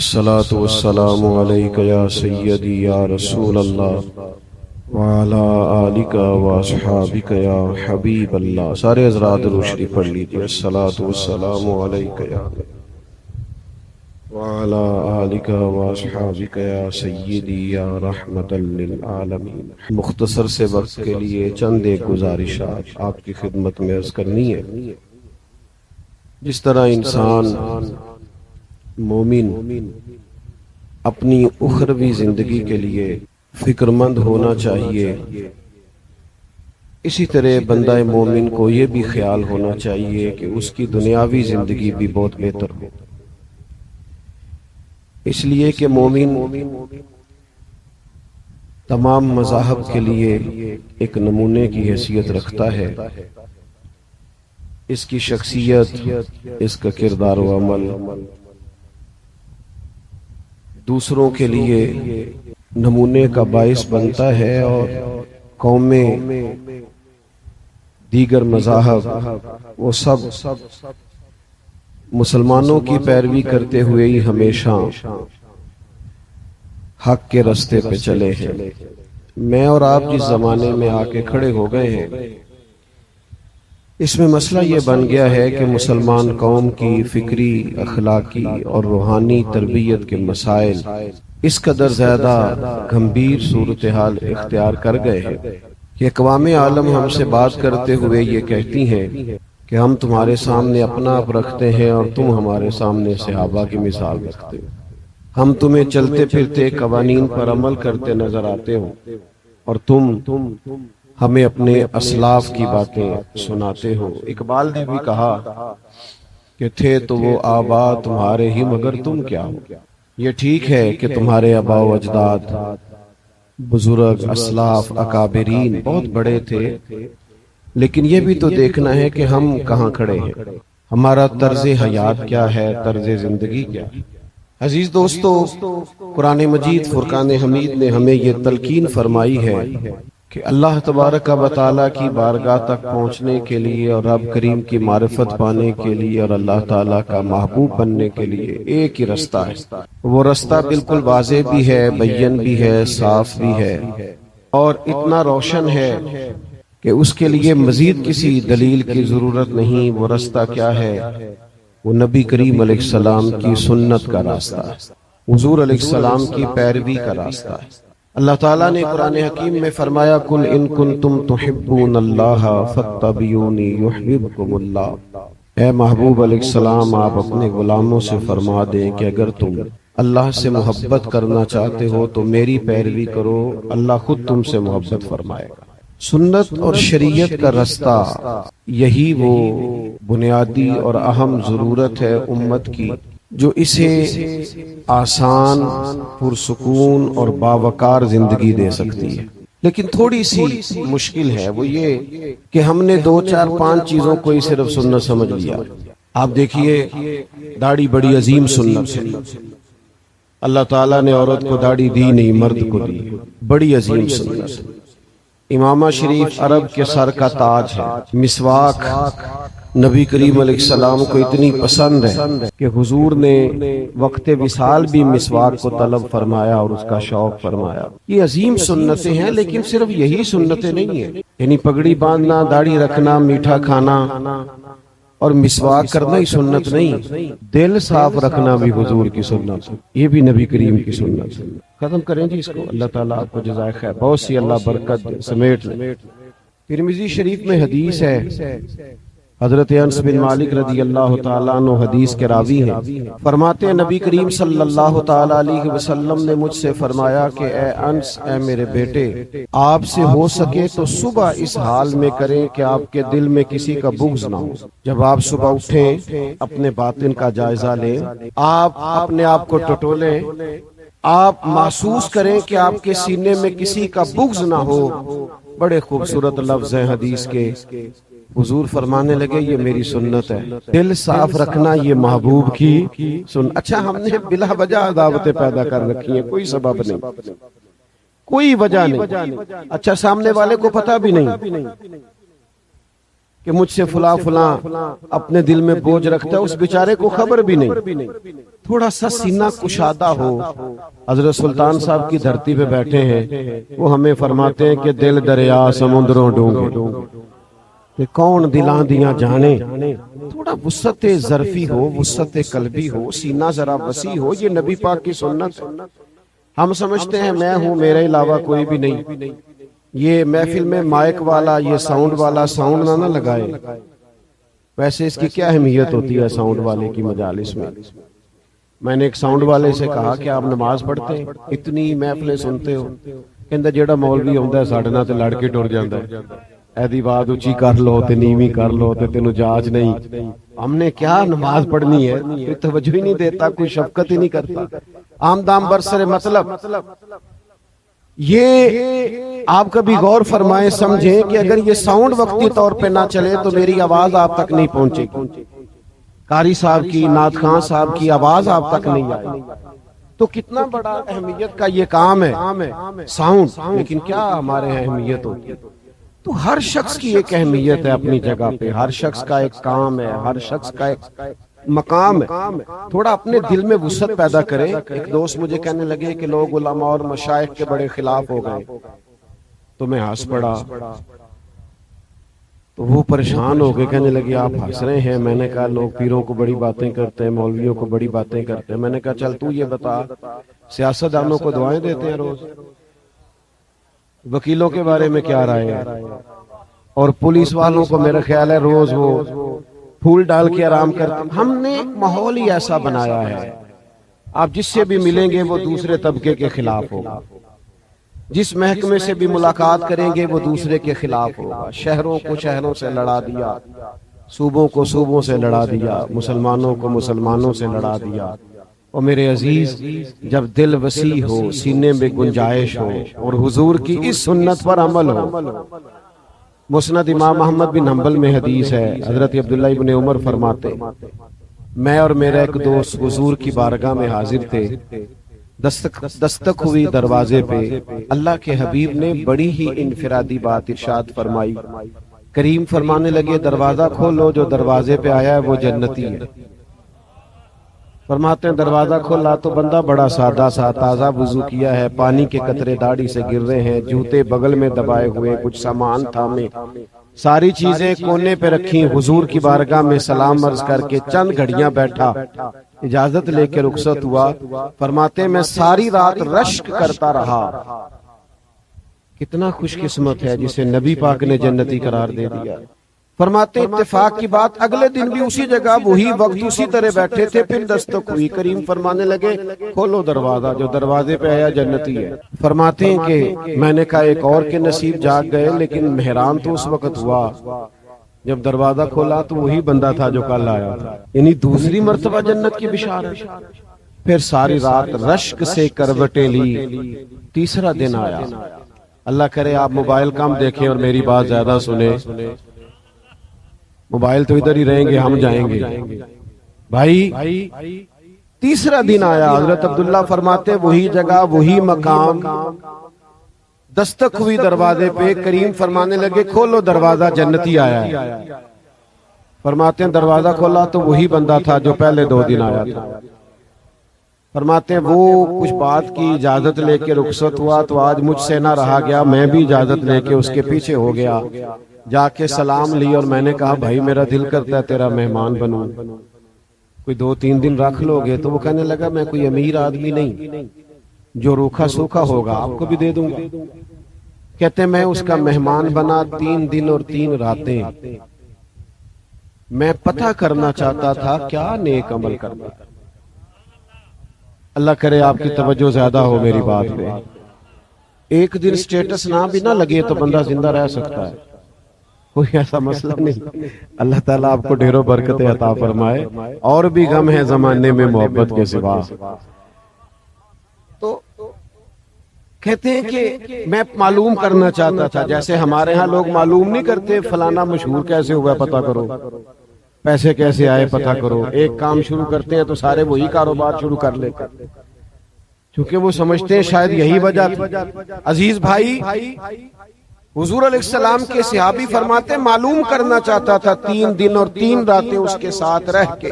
الصلاة والسلام علیک یا سیدی یا رسول اللہ وعلی آلک واصحابک یا حبیب اللہ۔ سارے حضرات درود شریف پڑھ لیجیے۔ الصلاة والسلام علیک یا وعلی آلک واصحابک یا سیدی یا رحمت للعالمین۔ مختصر سے وقت کے لیے چند ایک گزارشات آپ کی خدمت میں عرض کرنی ہے۔ جس طرح انسان مومن اپنی اخروی زندگی کے لیے فکر مند ہونا چاہیے، اسی طرح بندہ مومن کو یہ بھی خیال ہونا چاہیے کہ اس کی دنیاوی زندگی بھی بہت بہتر ہو، اس لیے کہ مومن تمام مذاہب کے لیے ایک نمونے کی حیثیت رکھتا ہے۔ اس کی شخصیت، اس کا کردار و عمل دوسروں کے لیے نمونے کا باعث بنتا ہے، اور قومیں، دیگر مذاہب وہ سب مسلمانوں کی پیروی کرتے ہوئے ہی ہمیشہ حق کے راستے پہ چلے ہیں۔ میں اور آپ جس زمانے میں آ کے کھڑے ہو گئے ہیں، اس میں مسئلہ یہ بن گیا ہے کہ مسلمان قوم کی فکری، اخلاقی اور روحانی تربیت کے مسائل اس قدر زیادہ گمبھیر صورتحال اختیار کر گئے ہیں کہ اقوام عالم ہم سے بات کرتے ہوئے یہ کہتی ہیں کہ ہم تمہارے سامنے اپنا آپ رکھتے ہیں اور تم ہمارے سامنے صحابہ کی مثال رکھتے ہو، ہم تمہیں چلتے پھرتے قوانین پر عمل کرتے نظر آتے ہو اور تم ہمیں اپنے اسلاف کی باتیں سناتے ہو۔ اقبال نے بھی کہا کہ تھے تو وہ آبا تمہارے ہی مگر تم کیا ہو۔ یہ ٹھیک ہے کہ تمہارے آبا و اجداد، بزرگ، اسلاف، اکابرین بہت بڑے تھے، لیکن یہ بھی تو دیکھنا ہے کہ ہم کہاں کھڑے ہیں، ہمارا طرز حیات کیا ہے، طرز زندگی کیا ہے۔ عزیز دوستو، قرآن مجید فرقان حمید نے ہمیں یہ تلقین فرمائی ہے کہ اللہ تبارک و تعالیٰ کی بارگاہ تک پہنچنے کے لیے اور رب کریم کی معرفت پانے کے لیے اور اللہ تعالیٰ کا محبوب بننے کے لیے ایک ہی رستہ ہے۔ وہ رستہ بالکل واضح بھی ہے، بین بھی ہے، صاف بھی ہے، اور اتنا روشن ہے کہ اس کے لیے مزید کسی دلیل کی ضرورت نہیں۔ وہ رستہ کیا ہے؟ وہ نبی کریم علیہ السلام کی سنت کا راستہ ہے، حضور علیہ السلام کی پیروی کا راستہ ہے۔ اللہ تعالیٰ نے قرآن حکیم میں فرمایا قل ان کنتم تحبون اللہ فاتبعونی یحببکم اللہ۔ اے محبوب علیہ السلام، آپ اپنے غلاموں سے فرما دیں کہ اگر تم اللہ سے محبت کرنا چاہتے ہو تو میری پیروی کرو، اللہ خود تم سے محبت فرمائے گا۔ سنت اور شریعت کا رستہ، یہی وہ بنیادی اور اہم ضرورت ہے امت کی جو اسے آسان، پرسکون اور باوقار زندگی دے سکتی ہے۔ لیکن تھوڑی سی مشکل ہے، وہ یہ کہ ہم نے 2 4 5 چیزوں کو ہی صرف سنت سمجھ لیا۔ آپ دیکھیے، داڑھی بڑی عظیم سنت ہے، اللہ تعالیٰ نے عورت کو داڑھی دی نہیں، مرد کو دی، بڑی عظیم سنت۔ امامہ شریف عرب کے سر کا تاج ہے۔ مسواک نبی کریم علیہ السلام کو اتنی پسند ہے کہ حضور نے وقت وصال بھی مسواک کو طلب فرمایا اور اس کا شوق فرمایا۔ یہ عظیم سنتیں ہیں، لیکن صرف یہی سنتیں نہیں ہیں، یعنی پگڑی باندھنا، داڑھی رکھنا، میٹھا کھانا اور مسواک کرنا ہی سنت نہیں، دل صاف رکھنا بھی حضور کی سنت، یہ بھی نبی کریم کی سنت۔ ختم کریں جی اس کو، اللہ تعالیٰ آپ کو جزائے خیر، بہت سی اللہ برکت سمیٹ لیں۔ ترمذی شریف میں حدیث ہے، حضرت انس بن مالک رضی اللہ تعالیٰ عنہ حدیث کے راوی ہیں، فرماتے ہیں نبی کریم صلی اللہ تعالیٰ علیہ وسلم نے مجھ سے فرمایا کہ اے انس، اے میرے بیٹے، آپ سے ہو سکے تو صبح اس حال میں کریں کہ آپ کے دل میں کسی کا بغض نہ ہو۔ جب آپ صبح اٹھیں، اپنے باطن کا جائزہ لیں، آپ اپنے آپ کو ٹٹولیں، آپ محسوس کریں کہ آپ کے سینے میں کسی کا بغض نہ ہو۔ بڑے خوبصورت لفظ ہیں حدیث کے۔ حضور فرمانے لگے یہ میری سنت ہے، دل صاف رکھنا یہ محبوب کی سنت۔ اچھا، ہم نے بلا وجہ عداوتیں پیدا کر رکھی ہیں، کوئی سبب نہیں، کوئی وجہ نہیں، اچھا سامنے والے کو پتہ بھی نہیں، کہ مجھ سے فلاں فلاں اپنے دل میں بوجھ رکھتا ہے، اس بیچارے کو خبر بھی نہیں۔ تھوڑا سا سینہ کشادہ ہو۔ حضرت سلطان صاحب کی دھرتی پہ بیٹھے ہیں، وہ ہمیں فرماتے ہیں کہ دل دریا سمندروں ڈونگے، کہ کون دلاں دیاں جانے۔ تھوڑا وسعت ظرفی ہو، وسعت قلبی ہو، سینہ ذرا وسیع ہو۔ یہ نبی پاک کی سنت۔ ہم سمجھتے ہیں میں ہوں، میرے علاوہ کوئی بھی نہیں۔ یہ محفل میں مائک والا، یہ ساؤنڈ والا ساؤنڈ نہ لگائے۔ ویسے اس کی کیا اہمیت ہوتی ہے ساؤنڈ والے کی مجالس میں نے ایک ساؤنڈ والے سے کہا کہ آپ نماز پڑھتے ہیں، اتنی محفلیں سنتے ہو؟ کہندا جیڑا مولوی ہوندا ہے ساڈے نال تے لڑ کے ٹر جاندا ہے، ایدی بات اونچی کر لو تے نیویں کر لو تے تینوں جاج نہیں۔ ہم نے کیا نماز پڑھنی ہے، کوئی توجہ ہی نہیں دیتا، کوئی شفقت ہی نہیں کرتا۔ عام دام برسر مطلب یہ آپ کبھی غور فرمائیں، سمجھیں کہ اگر یہ ساؤنڈ وقتی طور پہ نہ چلے تو میری آواز آپ تک نہیں پہنچے گی، قاری صاحب کی، نعت خان صاحب کی آواز آپ تک نہیں آئے۔ تو کتنا بڑا اہمیت کا یہ کام ہے ساؤنڈ، لیکن کیا ہمارے اہمیت ہوتی ہے؟ تو ہر شخص کی ایک اہمیت ہے اپنی جگہ پہ، ہر شخص کا ایک کام ہے، ہر شخص کا ایک مقام ہے۔ تھوڑا اپنے دل میں وسعت پیدا کریں۔ ایک دوست مجھے کہنے لگے کہ لوگ علماء اور مشائخ کے بڑے خلاف ہو گئے، تو میں ہنس پڑا۔ تو وہ پریشان ہو گئے، کہنے لگے آپ ہنس رہے ہیں؟ میں نے کہا لوگ پیروں کو بڑی باتیں کرتے ہیں، مولویوں کو بڑی باتیں کرتے ہیں۔ میں نے کہا چل تو یہ بتا، سیاستدانوں کو دعائیں دیتے ہیں روز، وکیلوں کے بارے میں کیا رائے ہے، اور پولیس والوں کو میرا خیال ہے روز وہ پھول ڈال کے آرام کرتے۔ ہم نے ایک ماحول ہی ایسا بنایا ہے، آپ جس سے بھی ملیں گے وہ دوسرے طبقے کے خلاف ہوگا، جس محکمے سے بھی ملاقات کریں گے وہ دوسرے کے خلاف ہوگا۔ شہروں کو شہروں سے لڑا دیا، صوبوں کو صوبوں سے لڑا دیا، مسلمانوں کو مسلمانوں سے لڑا دیا۔ اور میرے عزیز، جب دل وسیع ہو، سینے میں گنجائش ہو، اور حضور کی اس سنت پر عمل ہو۔ مسند امام احمد بن حنبل میں حدیث ہے، حضرت عبداللہ ابن عمر فرماتے میں اور میرا ایک دوست حضور کی بارگاہ میں حاضر تھے، دستک ہوئی دروازے پہ، اللہ کے حبیب نے بڑی ہی انفرادی بات ارشاد فرمائی۔ کریم فرمانے لگے دروازہ کھولو، جو دروازے پہ آیا ہے وہ جنتی ہے۔ فرماتے ہیں دروازہ کھولا تو بندہ بڑا سادہ سا، تازہ وضو کیا ہے، پانی کے قطرے داڑھی سے گر رہے ہیں، جوتے بغل میں دبائے ہوئے، کچھ سامان تھامے، ساری چیزیں کونے پہ رکھی، حضور کی بارگاہ میں سلام عرض کر کے چند گھڑیاں بیٹھا، اجازت لے کے رخصت ہوا۔ فرماتے ہیں میں ساری رات رشک کرتا رہا۔ کتنا خوش قسمت ہے جسے نبی پاک نے جنتی قرار دے دیا۔ فرماتے اتفاق کی بات، اگلے دن بھی اسی جگہ وہی وقت اسی طرح بیٹھے تھے، پھر دستک ہوئی، کریم فرمانے لگے کھولو دروازہ، جو دروازے پہ آیا جنتی ہے۔ فرماتے ہیں کہ میں نے کہا ایک اور کے نصیب جاگ گئے، لیکن حیران تو اس وقت ہوا جب دروازہ کھولا تو وہی بندہ تھا جو کل آیا تھا، یعنی دوسری مرتبہ جنت کی بشارت۔ پھر ساری رات رشک سے کروٹیں لی، تیسرا دن آیا۔ اللہ کرے آپ موبائل کم دیکھیں اور میری بات زیادہ سنیں، موبائل تو ادھر ہی رہیں گے، ہم جائیں گے بھائی۔ تیسرا دن آیا، حضرت عبداللہ فرماتے وہی جگہ وہی مقام، دستک ہوئی دروازے پہ، کریم فرمانے لگے کھولو دروازہ، جنتی آیا ہے۔ فرماتے ہیں دروازہ کھولا تو وہی بندہ تھا جو پہلے 2 دن آیا تھا۔ فرماتے ہیں وہ کچھ بات کی، اجازت لے کے رخصت ہوا، تو آج مجھ سے نہ رہا گیا، میں بھی اجازت لے کے اس کے پیچھے ہو گیا، جا کے سلام لی، اور میں نے کہا بھائی میرا دل کرتا ہے تیرا مہمان بنوں، کوئی 2-3 دن رکھ لو گے؟ تو وہ کہنے لگا میں کوئی امیر آدمی نہیں، جو روکھا سوکھا ہوگا آپ کو بھی دے دوں گا۔ کہتے میں اس کا مہمان بنا 3 دن اور 3 راتیں۔ میں پتہ کرنا چاہتا تھا کیا نیک عمل کرنا۔ اللہ کرے آپ کی توجہ زیادہ ہو میری بات پہ۔ ایک دن سٹیٹس نہ بھی نہ لگے تو بندہ زندہ رہ سکتا ہے، کوئی ایسا مسئلہ نہیں۔ اللہ تعالیٰ آپ کو ڈھیروں برکتیں عطا فرمائے، اور بھی غم ہے زمانے میں محبت کے سوا۔ تو کہتے ہیں کہ میں معلوم کرنا چاہتا تھا، جیسے ہمارے ہاں لوگ معلوم نہیں کرتے فلانا مشہور کیسے ہوا پتہ کرو، پیسے کیسے آئے پتہ کرو۔ ایک کام شروع کرتے ہیں تو سارے وہی کاروبار شروع کر لیتے ہیں، کیونکہ وہ سمجھتے ہیں شاید یہی وجہ تھی۔ عزیز بھائی، حضور علیہ السلام کے صحابی فرماتے معلوم کرنا چاہتا تھا 3 دن اور 3 راتیں اس کے ساتھ رہ کے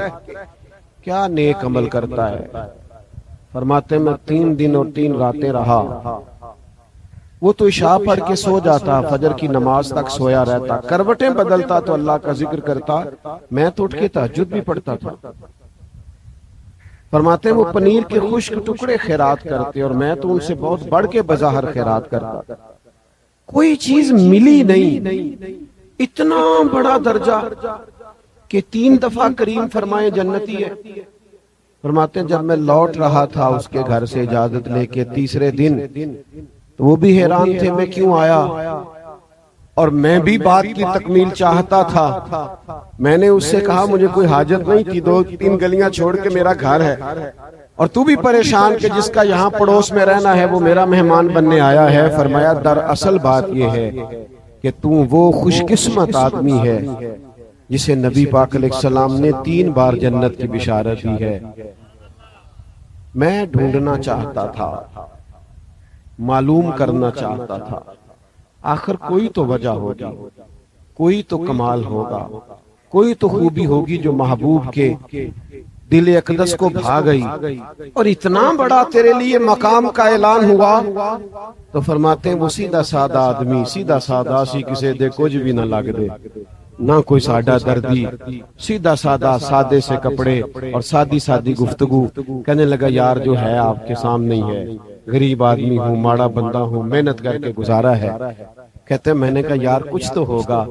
کیا نیک عمل کرتا ہے. فرماتے میں 3 دن اور 3 راتیں رہا. وہ تو عشاء پڑھ کے سو جاتا، فجر کی نماز تک سویا رہتا، کروٹیں بدلتا تو اللہ کا ذکر کرتا، میں تو اٹھ کے تہجد بھی پڑھتا تھا. فرماتے ہیں وہ پنیر کے خشک ٹکڑے خیرات کرتے اور میں تو ان سے بہت بڑھ کے بظاہر خیرات کرتا. کوئی چیز ملی نہیں، اتنا بڑا درجہ کہ 3 دفعہ کریم فرمائے جنتی ہے. فرماتے ہیں جب میں لوٹ رہا تھا اس کے گھر سے اجازت لے کے تیسرے دن تو وہ بھی حیران تھے میں کیوں آیا، اور میں بھی بات کی تکمیل چاہتا تھا. میں نے اس سے کہا مجھے کوئی حاجت نہیں تھی، 2-3 گلیاں چھوڑ کے میرا گھر ہے، اور تو بھی پریشان کہ جس کا یہاں پڑوس میں رہنا ہے وہ میرا مہمان بننے آیا ہے. فرمایا دراصل بات یہ ہے کہ تو وہ خوش قسمت آدمی ہے جسے نبی پاک علیہ السلام نے 3 بار جنت کی بشارت دی ہے. میں ڈھونڈنا چاہتا تھا، معلوم کرنا چاہتا تھا، آخر کوئی تو وجہ ہوگی، کوئی تو کمال ہوگا، کوئی تو خوبی ہوگی جو محبوب کے دل اقدس کو بھا گئی اور اتنا بڑا تیرے لیے مقام کا اعلان ہوا. تو فرماتے ہیں وہ سیدھا سادہ آدمی، سیدھا سادہ سی کسے دے کچھ بھی نہ لگ دے، نہ کوئی ساڈا دردی، سیدھا سادہ سادے سے کپڑے اور سادی سادی گفتگو. کہنے لگا یار جو ہے آپ کے سامنے ہی ہے، غریب آدمی ہوں، ماڑا بندہ ہوں، محنت کر کے گزارا ہے. کہتے میں نے کہا یار کچھ تو ہوگا.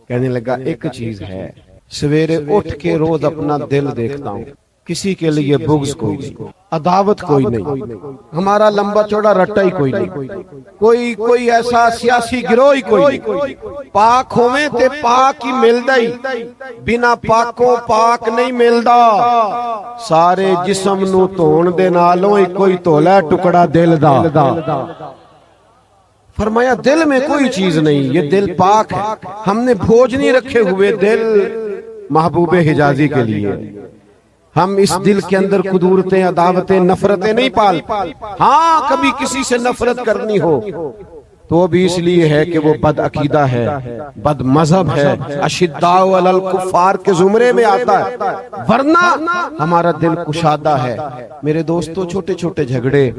کہنے لگا ایک چیز ہے، سویرے اٹھ کے روز اپنا دل دیکھتا ہوں، کسی کے لیے بغض کوئی نہیں، عداوت کوئی نہیں، ہمارا لمبا چوڑا رٹا ہی کوئی نہیں، کوئی ایسا سیاسی گروہ ہی کوئی نہیں. پاک ہوئے تے پاک ہی ملدا ہی، بنا پاکوں پاک نہیں ملدا. سارے جسم نو دھون دے نالوں ہی کوئی دھولا ٹکڑا دل دا. فرمایا دل میں کوئی چیز نہیں، یہ دل پاک ہے. ہم نے بھوج نہیں رکھے ہوئے دل محبوب حجازی کے لیے. ہم اس دل کے اندر قدورتیں، عداوتیں، نفرتیں نہیں پال. ہاں کبھی کسی سے نفرت کرنی ہو تو بھی اس لیے ہے کہ وہ بد عقیدہ ہے، بد مذہب ہے، اشداء علی الکفار کے زمرے میں آتا ہے، ورنہ ہمارا دل کشادہ ہے. میرے دوستو چھوٹے چھوٹے جھگڑے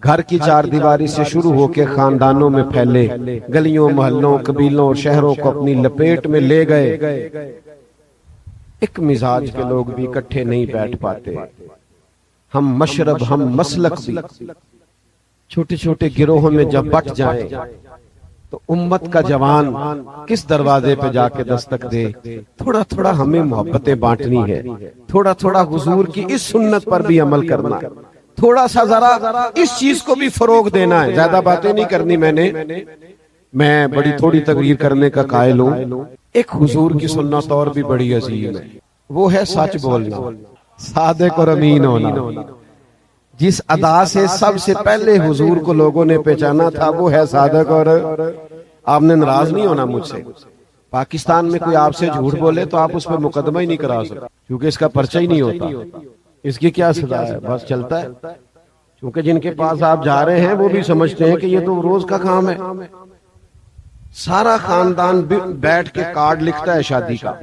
گھر کی 4 دیواری سے شروع ہو کے خاندانوں میں پھیلے، گلیوں محلوں قبیلوں اور شہروں کو اپنی لپیٹ میں لے گئے. ایک مزاج کے لوگ بھی اکٹھے نہیں بیٹھ پاتے، ہم مشرب ہم مسلک بھی چھوٹے چھوٹے گروہوں میں جب بٹ جائیں تو امت کا جوان کس دروازے پہ جا کے دستک دے. تھوڑا تھوڑا ہمیں محبتیں بانٹنی ہے، تھوڑا تھوڑا حضور کی اس سنت پر بھی عمل کرنا، تھوڑا سا ذرا اس چیز کو بھی فروغ دینا ہے. زیادہ باتیں نہیں کرنی میں بڑی تھوڑی تقریر کرنے کا قائل ہوں. ایک حضور کی سنت اور بھی بڑی عظیم ہے، وہ ہے سچ بولنا، صادق اور امین ہونا. جس ادا سے سب سے پہلے حضور کو لوگوں نے پہچانا تھا وہ ہے صادق. اور آپ نے ناراض نہیں ہونا مجھ سے، پاکستان میں کوئی آپ سے جھوٹ بولے تو آپ اس پہ مقدمہ ہی نہیں کرا سکتے، کیونکہ اس کا پرچہ ہی نہیں ہوتا. اس کی کیا سزا ہے، بس چلتا ہے. کیونکہ جن کے پاس آپ جا رہے ہیں وہ بھی سمجھتے ہیں کہ یہ تو روز کا کام ہے. سارا خاندان بیٹھ کے کارڈ لکھتا ہے شادی کا.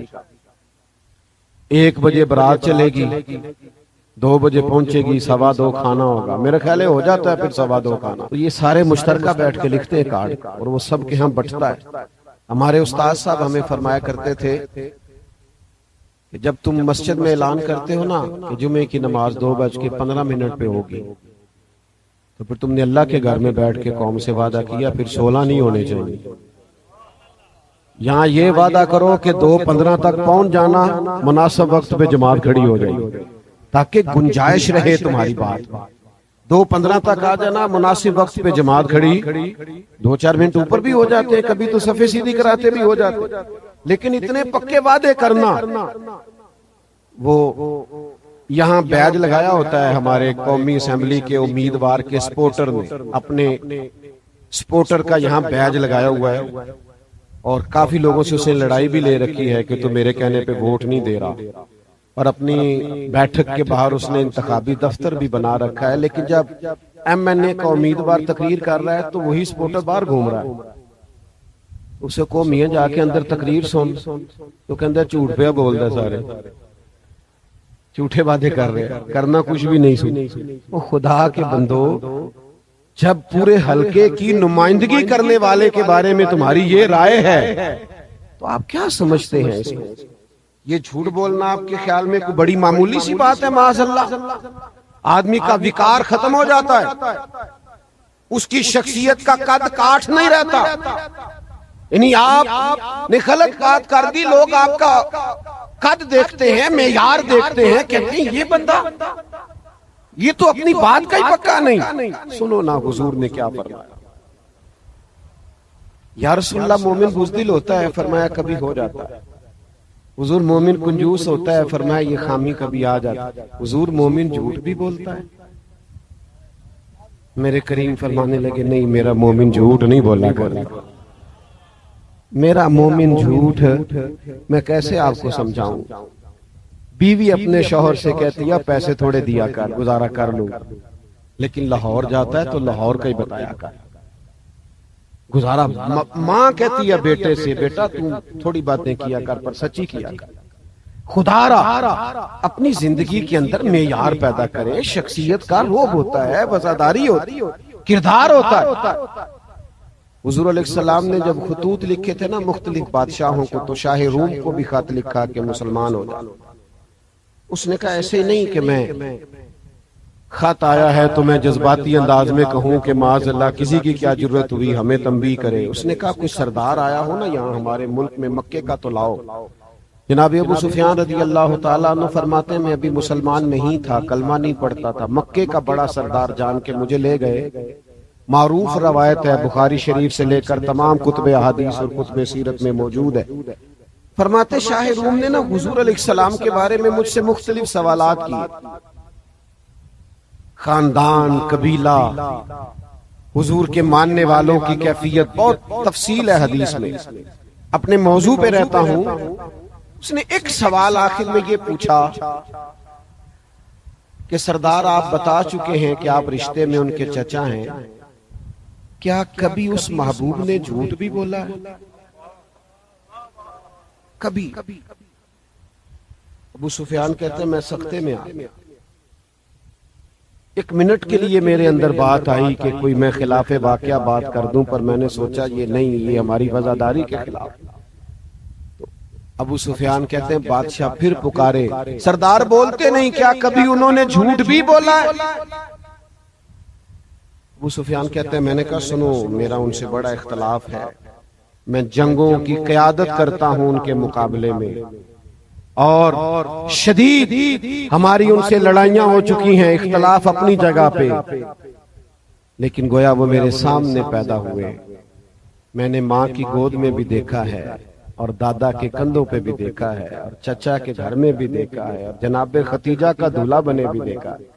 1 بجے برات چلے گی، 2 بجے پہنچے گی، 2:15 کھانا ہوگا. میرا خیال ہے ہو جاتا ہے پھر 2:15 کھانا. تو یہ سارے مشترکہ بیٹھ کے لکھتے ہیں کارڈ اور وہ سب کے ہاں بٹتا ہے. ہمارے استاد صاحب ہمیں فرمایا کرتے تھے کہ جب تم مسجد میں اعلان کرتے ہو نا کہ جمعے کی نماز 2:15 پہ ہوگی، تو پھر تم نے اللہ کے گھر میں بیٹھ کے قوم سے وعدہ کیا پھر 16 نہیں ہونے چاہیے. یہاں یہ وعدہ کرو کہ 2:15 تک پہنچ جانا، مناسب وقت پہ جماعت کھڑی ہو جائے تاکہ گنجائش رہے تمہاری بات. 2:15 تک آ جانا، مناسب وقت پہ جماعت کھڑی. 2-4 منٹ اوپر بھی ہو جاتے ہیں، کبھی تو صفے سیدھی کراتے بھی ہو جاتے، لیکن اتنے پکے وعدے کرنا. وہ یہاں بیج لگایا ہوتا ہے ہمارے قومی اسمبلی کے امیدوار کے سپورٹر نے، اپنے سپورٹر کا یہاں بیج لگایا ہوا ہے اور کافی لوگوں سے اس نے لڑائی بھی لے رکھی ہے کہ تو میرے کہنے پہ ووٹ نہیں دے رہا. اور اپنی بیٹھک کے باہر اس نے انتخابی دفتر بھی بنا رکھا ہے، لیکن جب ایم این اے کا امیدوار تقریر کر رہا ہے تو وہی سپورٹر باہر گھوم رہا ہے. اسے کو میاں جا کے اندر تقریر سن تو کہندا جھوٹ پہ بولدا سارے جھوٹے وعدے کر رہے کرنا کچھ بھی نہیں سن. وہ خدا کے بندو جب پورے حلقے کی نمائندگی کرنے والے کے بارے میں تمہاری یہ رائے ہے تو آپ کیا سمجھتے ہیں اس کو؟ یہ جھوٹ بولنا آپ کے خیال میں کوئی بڑی معمولی سی بات ہے؟ معاذ اللہ. آدمی کا وقار ختم ہو جاتا ہے، اس کی شخصیت کا قد کاٹ نہیں رہتا. یعنی آپ نے غلط بات کر دی، لوگ آپ کا قد دیکھتے ہیں، معیار دیکھتے ہیں، کہتے ہیں یہ بندہ یہ تو اپنی بات کا ہی پکا نہیں. سنو نا حضور نے کیا فرمایا. یا رسول اللہ مومن بزدل ہوتا ہے، فرمایا کبھی ہو جاتا ہے. حضور مومن کنجوس ہوتا ہے، فرمایا یہ خامی کبھی آ جاتا ہے. حضور مومن جھوٹ بھی بولتا ہے. میرے کریم فرمانے لگے نہیں، میرا مومن جھوٹ نہیں بولا کرتا. میرا مومن جھوٹ میں کیسے آپ کو سمجھاؤں؟ بیوی اپنے شوہر سے کہتی ہے پیسے تھوڑے دیا کر، گزارا کر لوں، لیکن لاہور جاتا ہے تو لاہور کا ہی بتایا کر گزارا. ماں کہتی ہے بیٹے سے بیٹا تم تھوڑی باتیں کیا کر پر سچی کیا کر. خدا را اپنی زندگی کے اندر معیار پیدا کرے. شخصیت کا روب ہوتا ہے، وفاداری ہوتی ہے، کردار ہوتا ہے. حضور علیہ السلام نے جب خطوط لکھے تھے نا مختلف بادشاہوں کو، تو شاہ روم کو بھی خط لکھا کہ مسلمان ہو جائے. اس نے کہا ایسے نہیں کہ میں خط آیا ہے تو میں جذباتی انداز میں کہوں کہ معاذ اللہ کسی کی کیا ضرورت ہوئی، ہمیں تنبیہ کرے. اس نے کہا کوئی سردار آیا ہو نا یہاں ہمارے ملک میں، مکے کا تو لاؤ. جناب ابو سفیان رضی اللہ تعالیٰ عنہ فرماتے ہیں میں ابھی مسلمان نہیں تھا، کلمہ نہیں پڑھتا تھا. مکے کا بڑا سردار جان کے مجھے لے گئے. معروف روایت ہے، بخاری شریف سے لے کر تمام کتب احادیث اور کتب سیرت میں موجود ہے. فرماتے شاہ روم نے نا حضور علیہ السلام کے بارے میں مجھ سے مختلف سوالات کی. خاندان، قبیلہ، حضور کے ماننے والوں کی کیفیت، بہت تفصیل ہے حدیث میں. اپنے موضوع پہ رہتا ہوں. اس نے ایک سوال آخر میں یہ پوچھا کہ سردار آپ بتا چکے ہیں کہ آپ رشتے میں ان کے چچا ہیں، کیا کبھی اس محبوب نے جھوٹ بھی بولا ہے؟ کبھی؟ ابو سفیان کہتے ہیں میں سختے میں آ گیا. ایک منٹ کے لیے میرے اندر بات آئی کہ کوئی میں خلاف واقعہ بات کر دوں، پر میں نے سوچا یہ نہیں، یہ ہماری وفاداری کے خلاف. ابو سفیان کہتے ہیں بادشاہ پھر پکارے سردار بولتے نہیں، کیا کبھی انہوں نے جھوٹ بھی بولا ہے؟ ابو سفیان کہتے ہیں میں نے کہا سنو میرا ان سے بڑا اختلاف ہے، میں جنگوں کی قیادت کرتا ہوں ان کے مقابلے میں، اور شدید ہماری ان سے لڑائیاں ہو چکی ہیں، اختلاف اپنی جگہ پہ، لیکن گویا وہ میرے سامنے پیدا ہوئے. میں نے ماں کی گود میں بھی دیکھا ہے، اور دادا کے کندھوں پہ بھی دیکھا ہے، اور چچا کے گھر میں بھی دیکھا ہے، اور جناب ختیجہ کا دولہا بنے بھی دیکھا ہے،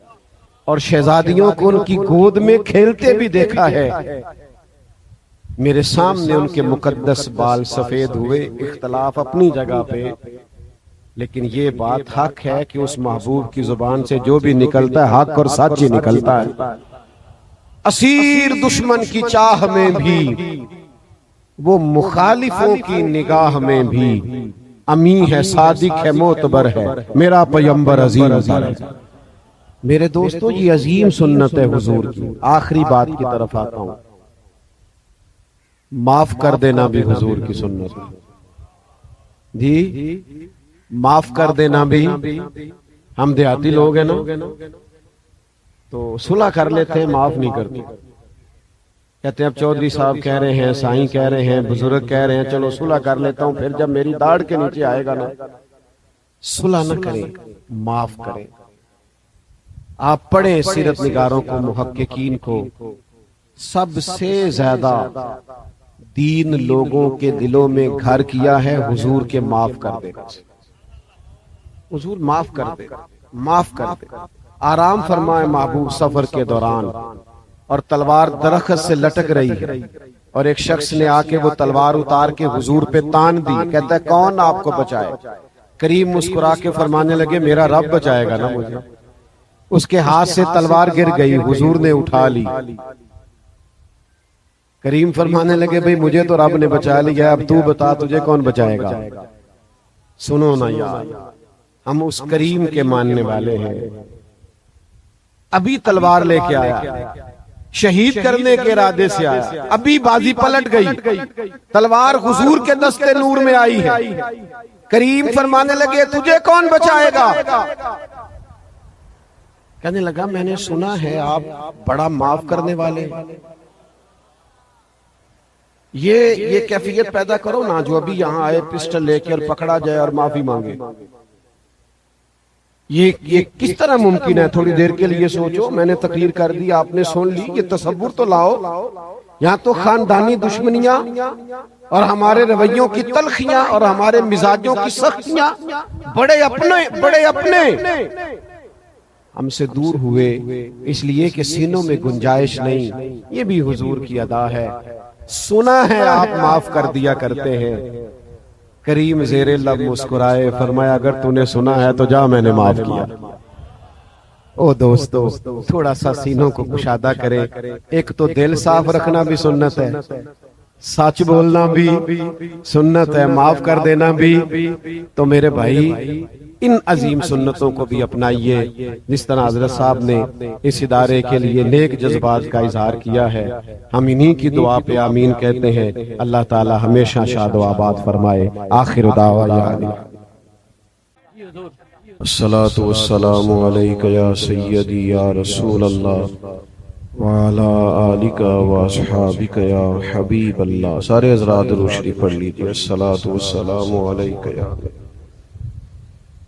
اور شہزادیوں کو ان کی گود میں کھیلتے بھی دیکھا ہے. میرے سامنے ان کے مقدس بال سفید ہوئے، اختلاف اپنی جگہ پہ، لیکن یہ بات حق ہے کہ اس محبوب کی زبان سے جو بھی نکلتا ہے حق اور سچ ہی نکلتا ہے. اسیر دشمن کی چاہ میں بھی، وہ مخالفوں کی نگاہ میں بھی، امی ہے صادق ہے معتبر ہے، میرا پیغمبر عظیم ہے. میرے دوستو یہ عظیم سنت ہے حضور کی. آخری بات کی طرف آتا ہوں، معاف کر دینا بھی حضور کی سنت ہے جی. معاف کر دینا بھی، ہم دیہاتی لوگ ہیں نا تو صلح کر لیتے ہیں، معاف نہیں کرتے. کہتے ہیں اب چودھری صاحب کہہ رہے ہیں، سائیں کہہ رہے ہیں، بزرگ کہہ رہے ہیں، چلو صلح کر لیتا ہوں. پھر جب میری داڑھ کے نیچے آئے گا نا، صلح نہ کریں، معاف کریں. آپ پڑھیں سیرت نگاروں کو، محققین کو، سب سے زیادہ دین لوگوں کے دلوں میں گھر کیا ہے حضور کے معاف کر دے گا. حضور معاف کر دے گا، معاف کر دے گا. آرام فرمائے محبوب سفر کے دوران، اور تلوار درخت سے لٹک رہی ہے، اور ایک شخص نے آ کے وہ تلوار اتار کے حضور پہ تان دی. کہتا ہے کون آپ کو بچائے؟ کریم مسکرا کے فرمانے لگے میرا رب بچائے گا نا مجھے. اس کے ہاتھ سے تلوار گر گئی، حضور نے اٹھا لی. کریم فرمانے لگے بھئی مجھے تو رب نے بچا لیا، اب تو بتا تجھے کون بچائے گا؟ سنو نا یار، ہم اس کریم کے ماننے والے ہیں۔ ابھی تلوار لے کے آیا، شہید کرنے کے ارادے سے آیا، ابھی بازی پلٹ گئی، تلوار حضور کے دستے نور میں آئی ہے۔ کریم فرمانے لگے تجھے کون بچائے گا؟ کہنے لگا میں نے سنا ہے آپ بڑا معاف کرنے والے، یہ کیفیت پیدا کرو نا جو ابھی یہاں آئے پسٹل لے کے اور پکڑا جائے اور معافی مانگے۔ یہ کس طرح ممکن ہے؟ تھوڑی دیر کے لیے سوچو، میں نے تقریر کر دی، آپ نے سن لی، یہ تصور تو لاؤ۔ یہاں تو خاندانی دشمنیاں اور ہمارے رویوں کی تلخیاں اور ہمارے مزاجوں کی سختیاں، بڑے اپنے ہم سے دور ہوئے اس لیے کہ سینوں میں گنجائش نہیں۔ یہ بھی حضور کی ادا ہے، سنا ہے آپ معاف کر دیا کرتے ہیں۔ کریم زیر لب مسکرائے، فرمایا اگر تو نے سنا ہے تو جا، میں نے معاف کیا۔ او دوستو، تھوڑا سا سینوں کو کشادہ کرے۔ ایک تو دل صاف رکھنا بھی سنت ہے، سچ بولنا بھی سنت ہے، معاف کر دینا بھی۔ تو میرے بھائی ان عظیم سنتوں کو بھی اپنائیے، جس طرح حضرت صاحب نے اس ادارے کے لیے نیک جذبات کا اظہار کیا ہے۔ ہم انہی کی دعا پہ آمین کہتے ہیں۔ اللہ تعالی ہمیشہ شاد و آباد فرمائے۔ آخر دعوانا الصلاۃ والسلام علیک یا سیدی یا رسول اللہ وعلی آلک واصحابک یا حبیب اللہ۔ سارے حضرات درود شریف پڑھ لیجیے۔ الصلاۃ والسلام علیک یا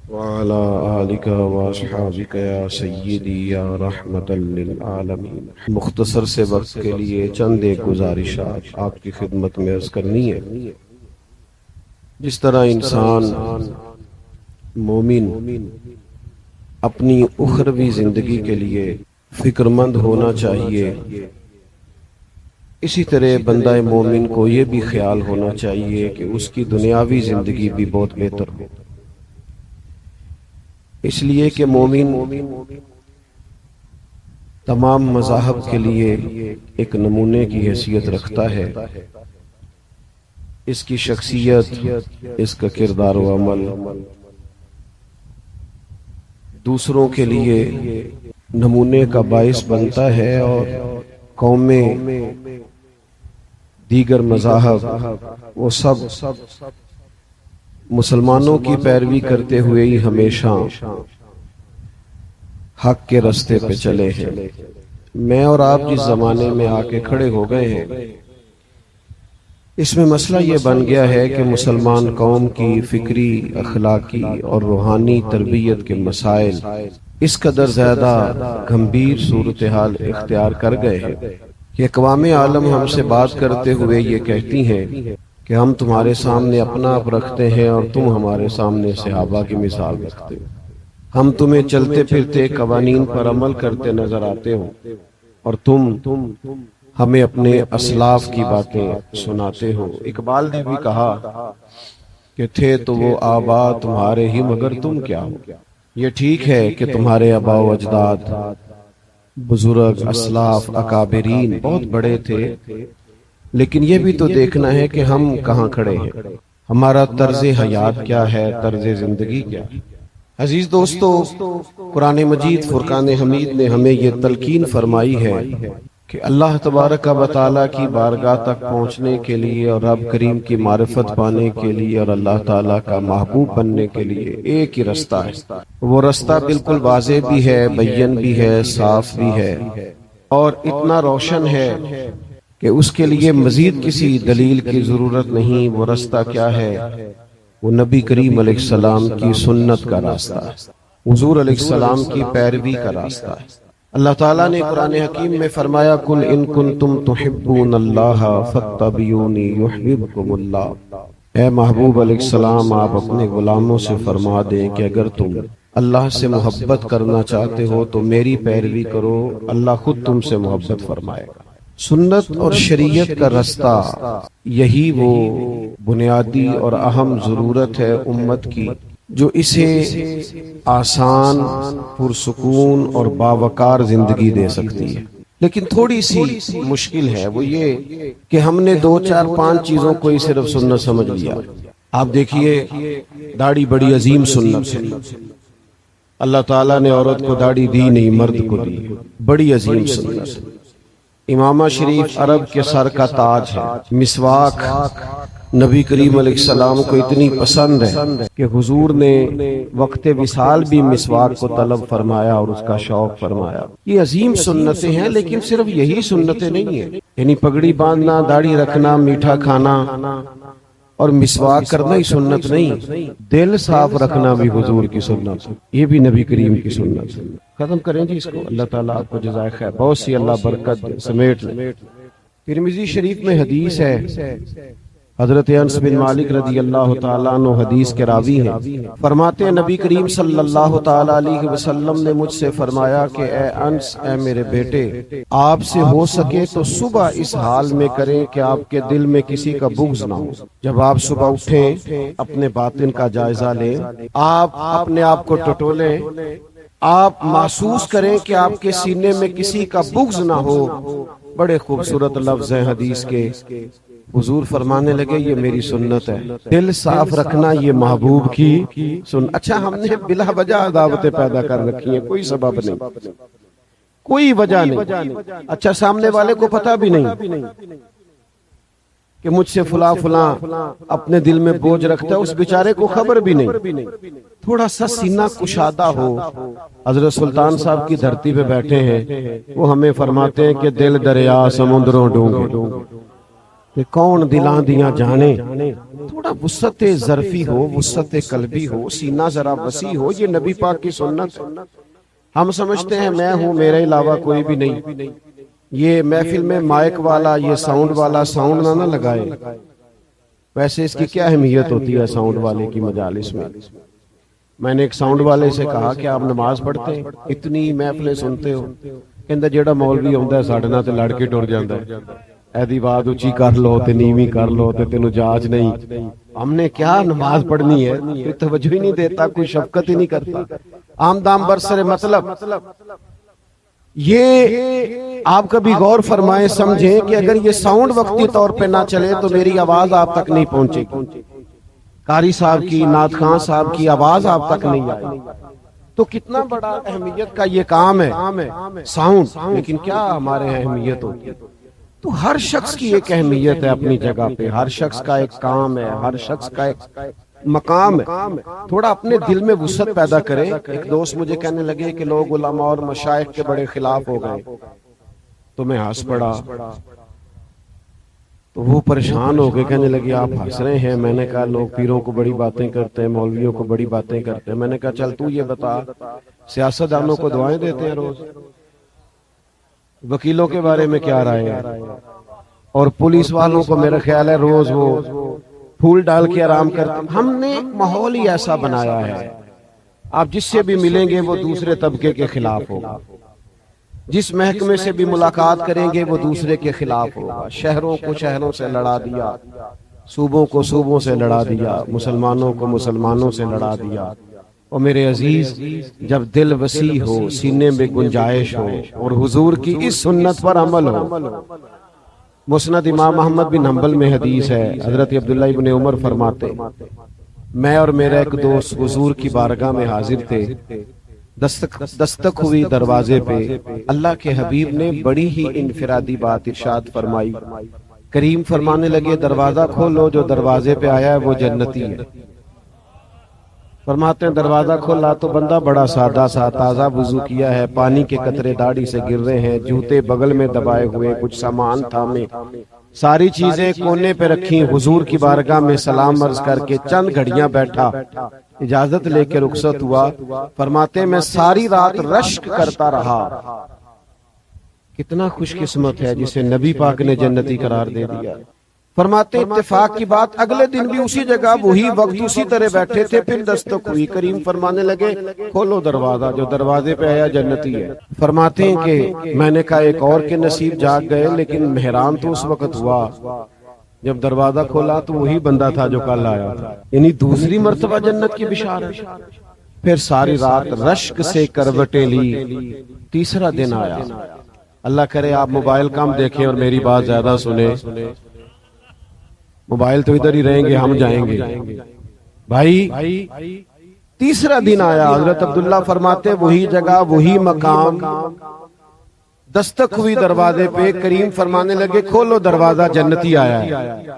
وعلی آلک واصحابک یا سیدی یا رحمت للعالمین۔ مختصر سے وقت کے لیے چند ایک گزارشات آپ کی خدمت میں عرض کرنی ہے۔ جس طرح انسان مومن اپنی اخروی زندگی کے لیے فکر مند ہونا چاہیے، اسی طرح بندہ مومن کو یہ بھی خیال ہونا چاہیے کہ اس کی دنیاوی زندگی بھی بہت بہتر ہو، اس لیے کہ مومن تمام مذاہب کے لیے ایک نمونے کی حیثیت رکھتا ہے۔ اس کی شخصیت، اس کا کردار و عمل دوسروں کے لیے نمونے کا باعث بنتا ہے، اور قومیں، دیگر مذاہب، وہ سب مسلمانوں کی پیروی کرتے ہوئے ہی ہمیشہ حق کے رستے پہ چلے ہیں۔ میں اور آپ جس زمانے میں آ کے کھڑے ہو گئے ہیں، اس میں مسئلہ یہ بن گیا ہے کہ مسلمان قوم کی فکری، اخلاقی اور روحانی تربیت کے مسائل اس قدر زیادہ گمبھیر صورتحال اختیار کر گئے ہیں کہ اقوام عالم ہم سے بات کرتے ہوئے یہ کہتی ہیں کہ ہم تمہارے سامنے اپنا آپ رکھتے ہیں اور تم ہمارے سامنے صحابہ کی مثال رکھتے ہو، ہم تمہیں چلتے پھرتے قوانین پر عمل کرتے نظر آتے ہو اور تم ہمیں اپنے اسلاف کی باتیں سناتے ہو۔ اقبال نے بھی کہا کہ تھے تو وہ آبا تمہارے ہی مگر تم کیا ہو۔ یہ ٹھیک ہے کہ تمہارے آبا و اجداد، بزرگ، اسلاف، اکابرین بہت بڑے تھے، لیکن یہ بھی تو دیکھنا ہے کہ ہم کہاں کھڑے ہیں، ہمارا طرز حیات کیا ہے، طرز زندگی کیا ہے۔ عزیز دوستو، قرآن مجید فرقان حمید نے ہمیں یہ تلقین فرمائی ہے کہ اللہ تبارک و تعالیٰ کی بارگاہ تک پہنچنے کے لیے اور رب کریم کی معرفت پانے کے لیے اور اللہ تعالیٰ کا محبوب بننے کے لیے ایک ہی رستہ ہے۔ وہ رستہ بالکل واضح بھی ہے، بین بھی ہے، صاف بھی ہے، اور اتنا روشن ہے کہ اس کے لیے مزید کسی دلیل کی ضرورت نہیں۔ وہ رستہ کیا ہے؟ وہ نبی کریم علیہ السلام کی سنت کا راستہ ہے، حضور علیہ السلام کی پیروی کا راستہ ہے۔ اللہ تعالیٰ نے قرآن حکیم میں فرمایا قل ان کنتم تحبون اللہ فاتبعونی یحببکم اللہ۔ اے محبوب علیہ السلام، آپ اپنے غلاموں سے فرما دیں کہ اگر تم اللہ سے محبت کرنا چاہتے ہو تو میری پیروی کرو، اللہ خود تم سے محبت فرمائے گا۔ سنت اور شریعت کا رستہ، یہی وہ بنیادی اور اہم ضرورت ہے امت کی جو اسے آسان، پرسکون اور باوقار زندگی دے سکتی ہے۔ لیکن تھوڑی سی مشکل ہے، وہ یہ کہ ہم نے 2 4 5 چیزوں کو ہی صرف سنت سمجھ لیا۔ آپ دیکھیے داڑھی بڑی عظیم سنت ہے، اللہ تعالیٰ نے عورت کو داڑھی دی نہیں، مرد کو دی، بڑی عظیم سنت۔ امامہ شریف عرب کے سر کا تاج ہے۔ مسواک نبی کریم علیہ السلام کو اتنی پسند ہے کہ حضور نے وقت وصال بھی مسواک کو طلب فرمایا اور اس کا شوق فرمایا۔ یہ عظیم سنتیں ہیں، لیکن صرف یہی سنتیں نہیں ہیں، یعنی پگڑی باندھنا، داڑھی رکھنا، میٹھا کھانا اور مسواک کرنا ہی سنت نہیں، دل صاف رکھنا بھی حضور کی سنت، یہ بھی نبی کریم کی سنت۔ ختم کریں جی اس کو، اللہ تعالیٰ آپ کو جزائے خیر، بہت سی اللہ برکت سمیٹ لے۔ ترمذی شریف میں حدیث ہے، حضرت انس بن مالک رضی اللہ تعالیٰ عنہ حدیث کے راوی ہیں، فرماتے ہیں نبی کریم صلی اللہ تعالیٰ علیہ وسلم نے مجھ سے فرمایا کہ اے انس، اے میرے بیٹے، آپ سے ہو سکے تو صبح اس حال میں کریں کہ آپ کے دل میں کسی کا بغض نہ ہو۔ جب آپ صبح اٹھیں اپنے باطن کا جائزہ لیں، آپ اپنے آپ کو ٹٹولیں، آپ محسوس کریں کہ آپ کے سینے میں کسی کا بغض نہ ہو۔ بڑے خوبصورت لفظ ہیں حدیث کے۔ حضور فرمانے لگے یہ میری سنت ہے، دل صاف رکھنا یہ محبوب کی سنت۔ اچھا، ہم نے بلا وجہ عداوتیں پیدا کر رکھی ہیں، کوئی سبب نہیں، کوئی وجہ نہیں۔ اچھا، سامنے والے کو پتہ بھی نہیں کہ مجھ سے فلاں فلاں اپنے دل میں بوجھ رکھتا ہے، اس بیچارے کو خبر بھی نہیں۔ تھوڑا سا سینہ کشادہ ہو۔ حضرت سلطان صاحب کی دھرتی پہ بیٹھے ہیں، وہ ہمیں فرماتے ہیں کہ دل دریا سمندروں ڈونگے، کہ کون دلاں دیاں جانے۔ تھوڑا وسعت ظرفی ہو، وسعت قلبی ہو، سینہ ذرا وسیع ہو، یہ نبی پاک کی سنت۔ ہم سمجھتے ہیں میں ہوں، میرے علاوہ کوئی بھی نہیں۔ یہ محفل میں مائک والا، یہ ساؤنڈ والا ساؤنڈ نہ لگائے، ویسے اس کی کیا اہمیت ہوتی ہے ساؤنڈ والے کی مجالس میں۔ میں نے ایک ساؤنڈ والے سے کہا کہ آپ نماز پڑھتے ہیں، اتنی محفلیں سنتے ہو؟ کہندا جیڑا مولوی ہوندا ہے ساڈے نال تے لڑ کے ٹر جاندا ہے، ایدی بات اونچی کر لو تے نیویں کر لو تے تینوں جاچ نہیں۔ ہم نے کیا نماز پڑھنی ہے، کوئی توجہ ہی نہیں دیتا، کوئی شفقت ہی نہیں کرتا، عام دام برسر مطلب۔ یہ آپ کبھی غور فرمائیں، سمجھیں کہ اگر یہ ساؤنڈ وقتی طور پہ نہ چلے تو میری آواز آپ تک نہیں پہنچے گی، قاری صاحب کی، نعت خان صاحب کی آواز آپ تک نہیں آئے گی۔ تو کتنا بڑا اہمیت کا یہ کام ہے ساؤنڈ، لیکن کیا ہمارے اہمیت ہوتی ہے۔ تو ہر شخص کی ایک اہمیت ہے اپنی جگہ پہ، ہر شخص کا ایک کام ہے، ہر شخص کا ایک مقام ہے۔ تھوڑا اپنے دل میں وسعت پیدا کریں۔ ایک دوست مجھے کہنے لگے کہ لوگ علماء اور مشائخ کے بڑے خلاف ہو گئے، تو میں ہنس پڑا۔ تو وہ پریشان ہو گئے، کہنے لگے آپ ہنس رہے ہیں؟ میں نے کہا لوگ پیروں کو بڑی باتیں کرتے ہیں، مولویوں کو بڑی باتیں کرتے ہیں۔ میں نے کہا چل تو یہ بتا، سیاستدانوں کو دعائیں دیتے ہیں روز، وکیلوں کے بارے میں کیا رائے ہے، اور پولیس والوں کو میرا خیال ہے روز وہ پھول ڈال کے آرام کرتے۔ ہم نے ایک ماحول ہی ایسا بنایا ہے، آپ جس سے بھی ملیں گے وہ دوسرے طبقے کے خلاف ہوگا، جس محکمے سے بھی ملاقات کریں گے وہ دوسرے کے خلاف ہوگا۔ شہروں کو شہروں سے لڑا دیا، صوبوں کو صوبوں سے لڑا دیا، مسلمانوں کو مسلمانوں سے لڑا دیا۔ اور میرے عزیز، جب دل وسیع ہو، سینے میں گنجائش ہو، اور حضور کی اس سنت پر عمل ہو۔ مسند امام احمد بن حنبل میں حدیث ہے، حضرت عبداللہ ابن عمر فرماتے میں اور میرا ایک دوست حضور کی بارگاہ میں حاضر تھے، دستک ہوئی دروازے پہ، اللہ کے حبیب نے بڑی ہی انفرادی بات ارشاد فرمائی۔ کریم فرمانے لگے دروازہ کھولو، جو دروازے پہ آیا ہے وہ جنتی ہے۔ فرماتے ہیں دروازہ کھولا تو بندہ بڑا سادہ سا، تازہ وضو کیا ہے، پانی کے قطرے داڑھی سے گر رہے ہیں، جوتے بغل میں دبائے ہوئے، کچھ سامان تھامے، ساری چیزیں کونے پہ رکھی، حضور کی بارگاہ میں سلام عرض کر کے چند گھڑیاں بیٹھا، اجازت لے کے رخصت ہوا۔ فرماتے ہیں میں ساری رات رشک کرتا رہا۔ کتنا خوش قسمت ہے جسے نبی پاک نے جنتی قرار دے دیا۔ فرماتے اتفاق کی بات، اگلے دن بھی اسی جگہ وہی وقت اسی طرح بیٹھے تھے، پھر دستک ہوئی، کریم فرمانے لگے کھولو دروازہ، جو دروازے پہ آیا جنتی ہے۔ فرماتے ہیں کہ میں نے کہا ایک اور کے نصیب جاگ گئے، لیکن حیران تو اس وقت ہوا جب دروازہ کھولا تو وہی بندہ تھا جو کل آیا تھا، یعنی دوسری مرتبہ جنت کی بشارت۔ پھر ساری رات رشک سے کروٹیں لی، تیسرا دن آیا، اللہ کرے آپ موبائل کم دیکھیں اور میری بات زیادہ سنیں. موبائل تو ادھر ہی رہیں گے, ہم جائیں گے. بھائی تیسرا دن آیا, حضرت عبداللہ فرماتے وہی جگہ وہی مقام, دستک ہوئی دروازے پہ, کریم فرمانے لگے کھولو دروازہ, جنتی آیا ہے.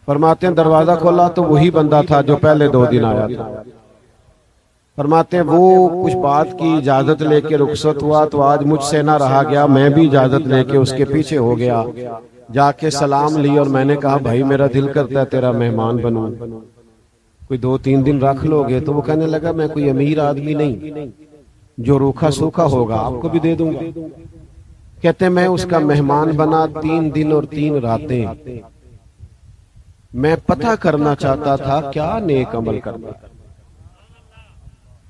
فرماتے ہیں دروازہ کھولا تو وہی بندہ تھا جو پہلے 2 دن آیا تھا. فرماتے ہیں وہ کچھ بات کی, اجازت لے کے رخصت ہوا تو آج مجھ سے نہ رہا گیا, میں بھی اجازت لے کے اس کے پیچھے ہو گیا, جا کے سلام لی اور میں نے کہا بھائی میرا دل کرتا ہے تیرا مہمان بنوں, کوئی 2-3 دن رکھ لو گے؟ تو وہ کہنے لگا میں کوئی امیر آدمی نہیں, جو روکھا سوکھا ہوگا آپ کو بھی دے دوں گا. کہتے میں اس کا مہمان بنا 3 دن اور 3 راتیں. میں پتہ کرنا چاہتا تھا کیا نیک عمل کرنا.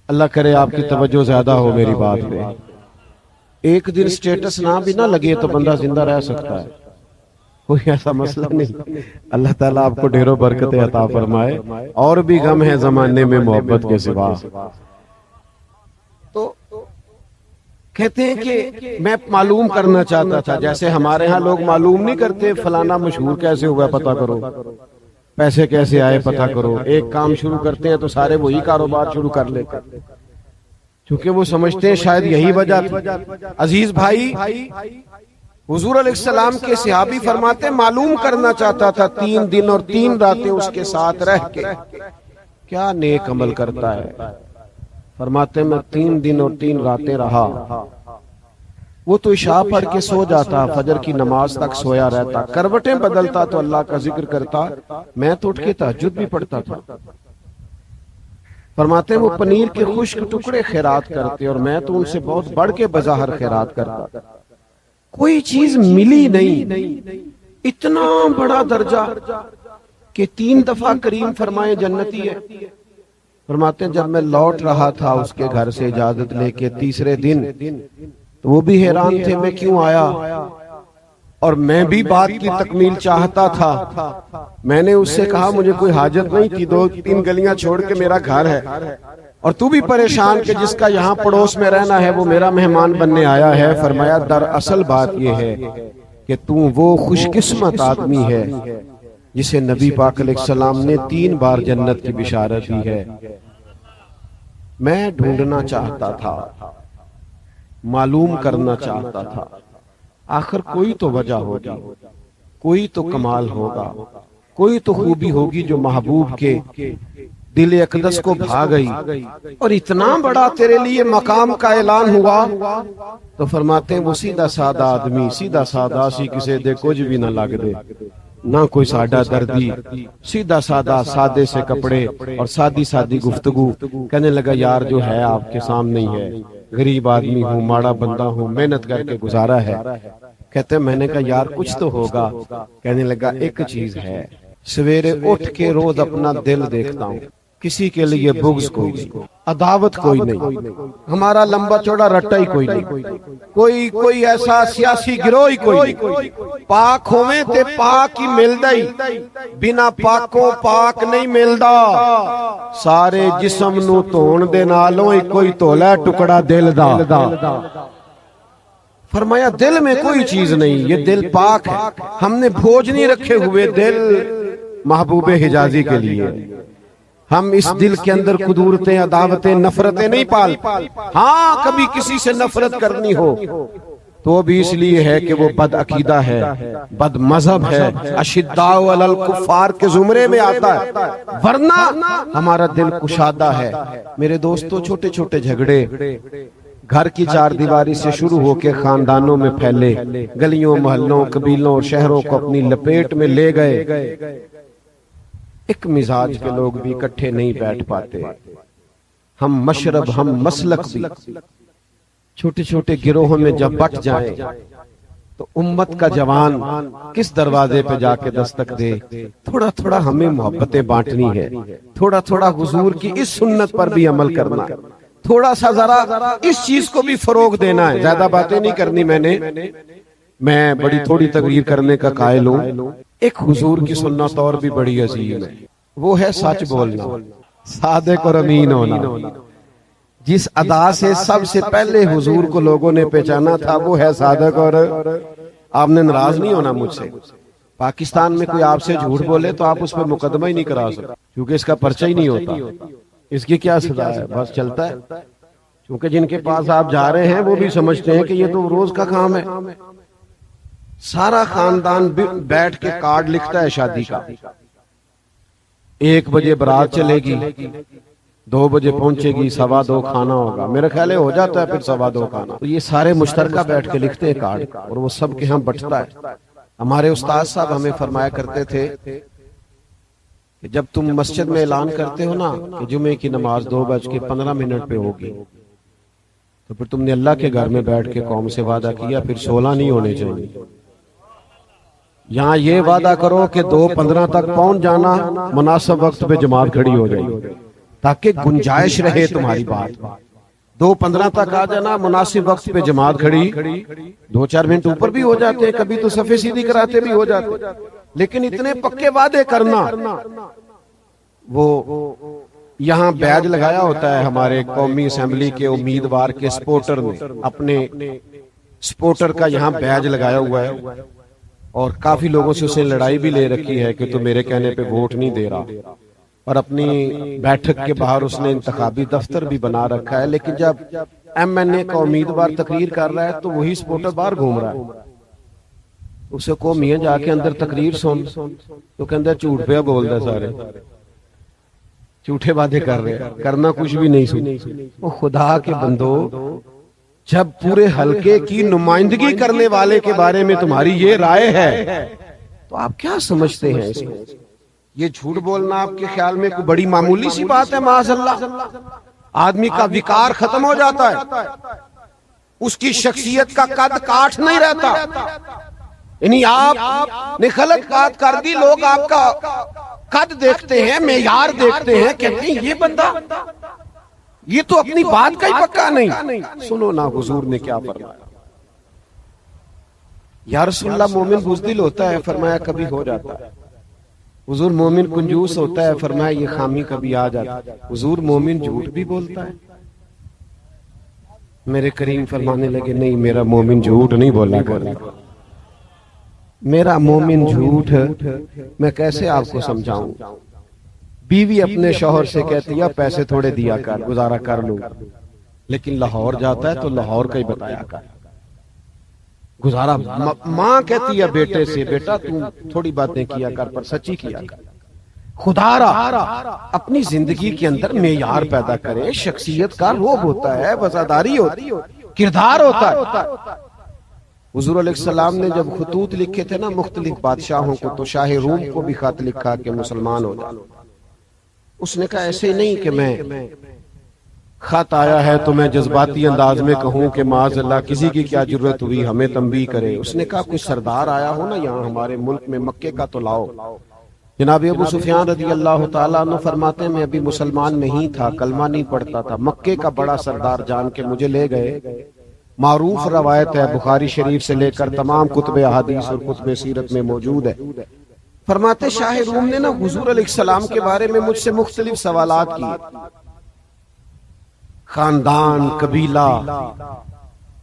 اللہ کرے آپ کی توجہ زیادہ ہو میری بات پہ. ایک دن سٹیٹس نہ بھی نہ لگے تو بندہ زندہ رہ سکتا ہے, کوئی ایسا مسئلہ نہیں. اللہ تعالیٰ آپ کو ڈھیروں برکتیں عطا فرمائے. اور بھی غم ہے زمانے میں محبت کے سوا. تو کہتے ہیں کہ میں معلوم کرنا چاہتا تھا, جیسے ہمارے ہاں لوگ معلوم نہیں کرتے فلانا مشہور کیسے ہوا پتہ کرو, پیسے کیسے آئے پتہ کرو. ایک کام شروع کرتے ہیں تو سارے وہی کاروبار شروع کر لیتے ہیں, کیونکہ وہ سمجھتے ہیں شاید یہی وجہ تھی. عزیز بھائی, حضور علیہ السلام کے صحابی فرماتے معلوم کرنا چاہتا تھا 3 دن اور 3 راتیں اس کے ساتھ رہ کے کیا نیک عمل کرتا ہے. فرماتے میں 3 دن اور 3 راتیں رہا. وہ تو عشاء پڑھ کے سو جاتا, فجر کی نماز تک سویا رہتا, کروٹیں بدلتا تو اللہ کا ذکر کرتا, میں تو اٹھ کے تہجد بھی پڑھتا تھا. فرماتے وہ پنیر کے خشک ٹکڑے خیرات کرتے اور میں تو ان سے بہت بڑھ کے بظاہر خیرات کرتا. کوئی چیز ملی نہیں, اتنا بڑا درجہ کہ 3 دفعہ کریم فرمائے جنتی ہے. فرماتے ہیں جب میں لوٹ رہا تھا اس کے گھر سے اجازت لے کے تیسرے دن, تو وہ بھی حیران تھے میں کیوں آیا, اور میں بھی بات کی تکمیل چاہتا تھا. میں نے اس سے کہا مجھے کوئی حاجت نہیں تھی, 2-3 گلیاں چھوڑ کے میرا گھر ہے, اور تو بھی پریشان کہ جس کا یہاں پڑوس میں رہنا ہے وہ میرا مہمان بننے آیا ہے. فرمایا دراصل بات یہ ہے کہ تو وہ خوش قسمت آدمی ہے جسے نبی پاک علیہ السلام نے 3 بار جنت کی بشارت دی ہے. میں ڈھونڈنا چاہتا تھا, معلوم کرنا چاہتا تھا, آخر کوئی تو وجہ ہوگی, کوئی تو کمال ہوگا, کوئی تو خوبی ہوگی جو محبوب کے دل اقدس کو بھا گئی, اور اتنا بڑا تیرے لیے مقام کا اعلان ہوا. تو فرماتے ہیں وہ سیدھا سادہ آدمی, سیدھا سادہ سی کسے دے کچھ بھی نہ لگ دے, نہ کوئی ساڈا دردی, سیدھا سادہ سادے سے کپڑے اور سادی سادی گفتگو. کہنے لگا یار جو ہے آپ کے سامنے ہی ہے, غریب آدمی ہوں, ماڑا بندہ ہوں, محنت کر کے گزارا ہے. کہتے میں نے کہا یار کچھ تو ہوگا. کہنے لگا ایک چیز ہے, سویرے اٹھ کے روز اپنا دل دیکھتا ہوں, کسی کے لیے بغض کوئی نہیں, عداوت کوئی نہیں, ہمارا لمبا چوڑا رٹا ہی کوئی نہیں, کوئی ایسا سیاسی گروہ ہی کوئی نہیں. پاک ہوئے تے پاک ہی ملدا ہی, بنا پاکوں پاک نہیں ملدا. سارے جسم نو دھون دے نالوں ہی کوئی دھولا ٹکڑا دل دا. فرمایا دل میں کوئی چیز نہیں, یہ دل پاک ہے. ہم نے بھوج نہیں رکھے ہوئے دل محبوب حجازی کے لیے. ہم اس دل کے اندر قدورتیں, عداوتیں, نفرتیں نہیں پال. ہاں کبھی کسی سے نفرت کرنی ہو تو بھی اس لیے ہے کہ وہ بد عقیدہ ہے, بد مذہب ہے, اشداء علی الکفار کے زمرے میں آتا ہے, ورنہ ہمارا دل کشادہ ہے. میرے دوستو چھوٹے چھوٹے جھگڑے گھر کی 4 دیواری سے شروع ہو کے خاندانوں میں پھیلے, گلیوں محلوں قبیلوں اور شہروں کو اپنی لپیٹ میں لے گئے. ایک مزاج کے لوگ بھی اکٹھے نہیں بیٹھ پاتے, ہم مشرب ہم مسلک بھی چھوٹے چھوٹے گروہوں میں جب بٹ جائیں تو امت کا جوان کس دروازے پہ جا کے دستک دے. تھوڑا تھوڑا ہمیں محبتیں بانٹنی ہے, تھوڑا تھوڑا حضور کی اس سنت پر بھی عمل کرنا, تھوڑا سا ذرا اس چیز کو بھی فروغ دینا ہے. زیادہ باتیں نہیں کرنی میں بڑی تھوڑی تقریر کرنے کا قائل ہوں. ایک حضور کی سنت اور بھی بڑی عظیم ہے, وہ ہے سچ بولنا, صادق اور امین ہونا. جس ادا سے سب سے پہلے حضور کو لوگوں نے پہچانا تھا وہ ہے صادق، اور آپ نے ناراض نہیں ہونا مجھ سے۔ پاکستان میں کوئی آپ سے جھوٹ بولے تو آپ اس پہ مقدمہ ہی نہیں کرا سکتے، کیونکہ اس کا پرچہ ہی نہیں ہوتا۔ اس کی کیا سزا ہے؟ بس چلتا ہے، کیونکہ جن کے پاس آپ جا رہے ہیں وہ بھی سمجھتے ہیں کہ یہ تو روز کا کام ہے۔ سارا خاندان بیٹھ کے کارڈ لکھتا ہے شادی کا، 1 بجے برات چلے گی، 2 بجے پہنچے گی، 2:15 کھانا ہوگا، میرا خیال ہے ہو جاتا ہے پھر 2:15 کھانا۔ تو یہ سارے مشترکہ بیٹھ کے لکھتے ہیں کارڈ، اور وہ سب کے ہاں بٹتا ہے۔ ہمارے استاد صاحب ہمیں فرمایا کرتے تھے کہ جب تم مسجد میں اعلان کرتے ہو نا کہ جمعے کی نماز 2:15 پہ ہوگی، تو پھر تم نے اللہ کے گھر میں بیٹھ کے قوم سے وعدہ کیا، پھر 16 نہیں ہونے چاہیے۔ یہاں یہ وعدہ کرو کہ 2:15 تک پہنچ جانا، مناسب وقت پہ جماعت کھڑی ہو جائے، تاکہ گنجائش رہے تمہاری بات۔ 2:15 تک آ جانا، مناسب وقت پہ جماعت کھڑی، 2-4 منٹ اوپر بھی ہو جاتے ہیں، کبھی تو صفے سیدھی کراتے بھی ہو جاتے، لیکن اتنے پکے وعدے کرنا۔ وہ یہاں بیج لگایا ہوتا ہے ہمارے قومی اسمبلی کے امیدوار کے سپورٹر نے، اپنے سپورٹر کا یہاں بیج لگایا ہوا ہے، اور کافی لوگوں سے اس نے لڑائی بھی لے رکھی ہے کہ تو میرے کہنے پہ ووٹ نہیں دے رہا، اور اپنی بیٹھک کے باہر اس نے انتخابی دفتر بھی بنا رکھا ہے۔ لیکن جب MNA کا امیدوار تقریر کر رہا ہے تو وہی سپورٹر باہر گھوم رہا ہے، اسے کو میاں جا کے اندر تقریر سن، تو کہندہ ہے جھوٹ پہ بول رہا، سارے جھوٹے وعدے کر رہے ہیں، کرنا کچھ بھی نہیں سن۔ وہ خدا کے بندو، جب پورے حلقے کی نمائندگی کرنے والے کے بارے میں تمہاری یہ رائے ہے تو آپ کیا سمجھتے ہیں اس کو؟ یہ جھوٹ بولنا آپ کے خیال میں کوئی بڑی معمولی سی بات ہے؟ معاذ اللہ، آدمی کا وقار ختم ہو جاتا ہے، اس کی شخصیت کا قد کاٹ نہیں رہتا۔ یعنی آپ نے غلط بات کر دی، لوگ آپ کا قد دیکھتے ہیں، معیار دیکھتے ہیں، کہتے ہیں یہ بندہ یہ تو اپنی بات کا ہی پکا نہیں۔ سنو نا حضور نے کیا فرمایا۔ یا رسول اللہ، مومن بزدل ہوتا ہے، فرمایا کبھی ہو جاتا ہے۔ حضور مومن کنجوس ہوتا ہے، فرمایا یہ خامی کبھی آ جاتا ہے۔ حضور مومن جھوٹ بھی بولتا ہے؟ میرے کریم فرمانے لگے نہیں، میرا مومن جھوٹ نہیں بولا کرتا، میرا مومن جھوٹ میں کیسے آپ کو سمجھاؤں؟ بیوی اپنے شوہر سے کہتی ہے پیسے تھوڑے دیا کر، گزارا کر لوں، لیکن لاہور جاتا ہے تو لاہور کا ہی بتایا کر گزارا۔ ماں کہتی ہے بیٹے سے بیٹا تم تھوڑی باتیں کیا کر پر سچی کیا کر۔ خدا را اپنی زندگی کے اندر معیار پیدا کرے، شخصیت کا روب ہوتا ہے، وفاداری ہوتی ہے، کردار ہوتا ہے۔ حضور علیہ السلام نے جب خطوط لکھے تھے نا مختلف بادشاہوں کو، تو شاہ روم کو بھی خط لکھا کہ مسلمان ہو جائے۔ اس نے کہا ایسے نہیں کہ میں خط آیا ہے تو میں جذباتی انداز میں کہوں کہ معاذ اللہ کسی کی کیا ضرورت ہوئی، ہمیں تنبیہ کرے۔ اس نے کہا کوئی سردار آیا ہو نا یہاں ہمارے ملک میں، مکے کا تو لاؤ۔ جناب ابو سفیان رضی اللہ تعالیٰ عنہ فرماتے ہیں میں ابھی مسلمان نہیں تھا، کلمہ نہیں پڑھتا تھا، مکے کا بڑا سردار جان کے مجھے لے گئے۔ معروف روایت ہے، بخاری شریف سے لے کر تمام کتب احادیث اور کتب سیرت میں موجود ہے۔ فرماتے شاہ روم نے نا حضور علیہ السلام کے بارے میں مجھ سے مختلف سوالات کی، خاندان، قبیلہ،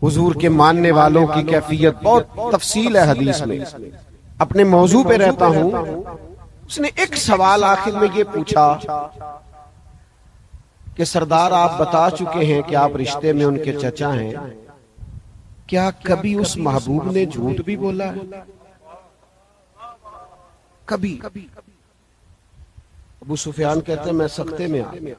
حضور کے ماننے والوں کی کیفیت، بہت تفصیل ہے حدیث میں، اپنے موضوع پہ رہتا ہوں۔ اس نے ایک سوال آخر میں یہ پوچھا کہ سردار آپ بتا چکے ہیں کہ آپ رشتے میں ان کے چچا ہیں، کیا کبھی اس محبوب نے جھوٹ بھی بولا ہے؟ کبھی؟ ابو سفیان کہتے ہیں میں سختے میں آ گیا،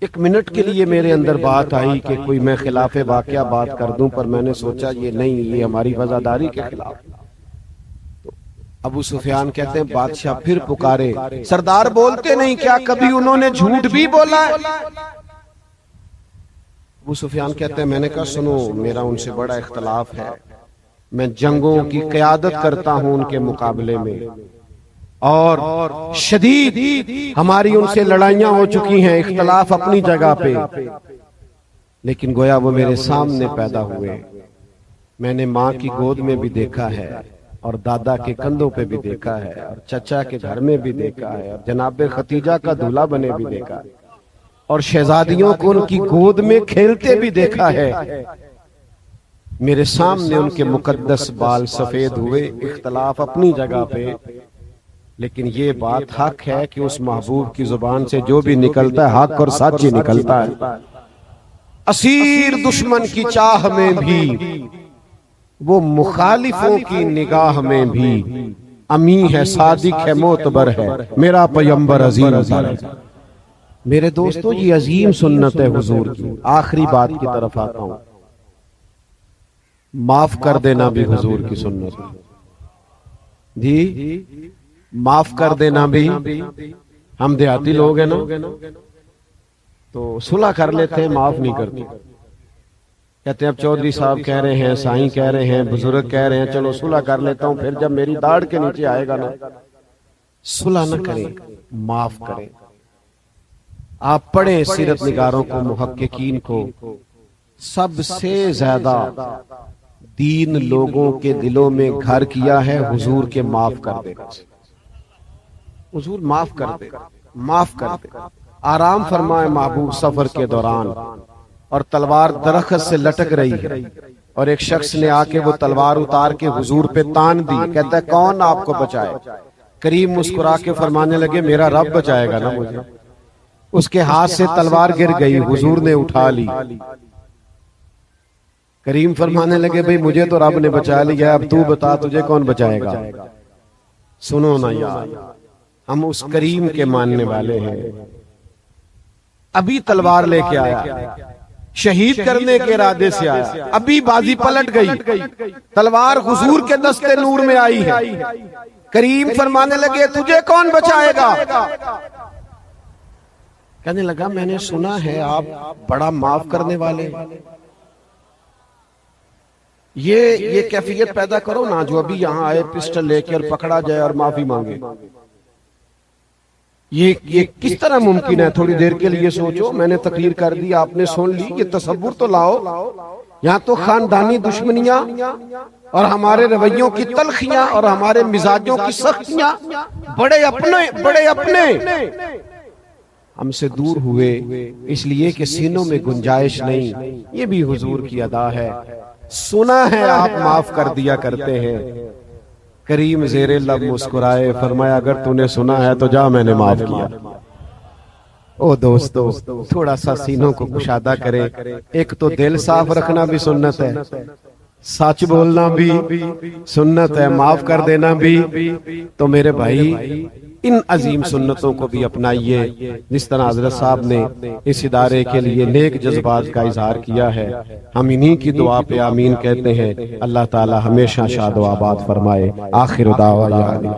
1 منٹ کے لیے میرے اندر بات آئی کہ کوئی میں خلاف واقعہ بات کر دوں، پر میں نے سوچا یہ نہیں، یہ ہماری وفاداری کے خلاف۔ ابو سفیان کہتے ہیں بادشاہ پھر پکارے سردار بولتے نہیں، کیا کبھی انہوں نے جھوٹ بھی بولا ہے؟ ابو سفیان کہتے ہیں میں نے کہا سنو میرا ان سے بڑا اختلاف ہے، میں جنگوں کی قیادت کرتا ہوں ان کے مقابلے میں، اور شدید ہماری ان سے لڑائیاں ہو چکی ہیں، اختلاف اپنی جگہ پہ، لیکن گویا وہ میرے سامنے پیدا ہوئے، میں نے ماں کی گود میں بھی دیکھا ہے، اور دادا کے کندھوں پہ بھی دیکھا ہے، اور چچا کے گھر میں بھی دیکھا ہے، اور جناب ختیجہ کا دولہا بنے بھی دیکھا ہے۔ اور شہزادیوں کو ان کی گود میں کھیلتے بھی دیکھا ہے۔ میرے سامنے ان کے مقدس بال سفید ہوئے، اختلاف اپنی جگہ پہ، لیکن یہ بات حق ہے کہ اس محبوب کی زبان سے جو بھی نکلتا ہے حق اور سچ ہی نکلتا ہے۔ اسیر دشمن کی چاہ میں بھی، وہ مخالفوں کی نگاہ میں بھی، امی ہے، صادق ہے، معتبر ہے، میرا پیغمبر عظیم ہے۔ میرے دوستو یہ عظیم سنت ہے حضور کی۔ آخری بات کی طرف آتا ہوں، معاف کر دینا بھی حضور کی سنت ہے جی، معاف کر دینا بھی۔ ہم دیہاتی لوگ ہیں نا تو صلح کر لیتے ہیں، معاف نہیں کرتے، کہتے ہیں اب چودھری صاحب کہہ رہے ہیں، سائیں کہہ رہے ہیں، بزرگ کہہ رہے ہیں، چلو صلح کر لیتا ہوں، پھر جب میری داڑھ کے نیچے آئے گا نا، صلح نہ کریں، معاف کریں۔ آپ پڑھیں سیرت نگاروں کو، محققین کو، سب سے زیادہ دین لوگوں کے دلوں میں گھر کیا ہے حضور کے معاف کر دے گا۔ حضور معاف کر دے گا، معاف کر دے گا۔ آرام فرمائے محبوب سفر کے دوران، اور تلوار درخت سے لٹک رہی ہے، اور ایک شخص نے آ کے وہ تلوار اتار کے حضور پہ تان دی، کہتا ہے کون آپ کو بچائے؟ کریم مسکرا کے فرمانے لگے میرا رب بچائے گا نا مجھے۔ اس کے ہاتھ سے تلوار گر گئی، حضور نے اٹھا لی۔ کریم فرمانے لگے بھئی مجھے تو رب نے بچا لیا، اب تو بتا تجھے کون بچائے گا؟ سنو نا یار، ہم اس کریم کے ماننے والے ہیں۔ ابھی تلوار لے کے آیا، شہید کرنے کے ارادے سے آیا، ابھی بازی پلٹ گئی، تلوار حضور کے دستے نور میں آئی ہے۔ کریم فرمانے لگے تجھے کون بچائے گا؟ کہنے لگا میں نے سنا ہے آپ بڑا معاف کرنے والے، یہ کیفیت پیدا کرو نا جو ابھی یہاں آئے پسٹل لے کے اور پکڑا جائے اور معافی مانگے۔ یہ کس طرح ممکن ہے؟ تھوڑی دیر کے لیے سوچو، میں نے تقریر کر دی، آپ نے سن لی، یہ تصور تو لاؤ۔ یہاں تو خاندانی دشمنیاں اور ہمارے رویوں کی تلخیاں اور ہمارے مزاجوں کی سختیاں، بڑے اپنے ہم سے دور ہوئے، اس لیے کہ سینوں میں گنجائش نہیں۔ یہ بھی حضور کی ادا ہے۔ سنا ہے آپ معاف کر دیا کرتے ہیں۔ کریم زیر لب مسکرائے، فرمایا اگر تو نے سنا ہے تو جا، میں نے معاف کیا۔ او دوستو تھوڑا سا سینوں کو کشادہ کرے، ایک تو دل صاف رکھنا بھی سنت ہے، سچ بولنا بھی سنت ہے، معاف کر دینا بھی۔ تو میرے بھائی ان عظیم سنتوں کو بھی اپنائیے، جس طرح حضرت صاحب نے اس ادارے کے لیے نیک جذبات کا اظہار کیا ہے۔ ہم انہی کی دعا پہ آمین کہتے ہیں۔ اللہ تعالی ہمیشہ شاد و آباد فرمائے۔ آخر دعوانا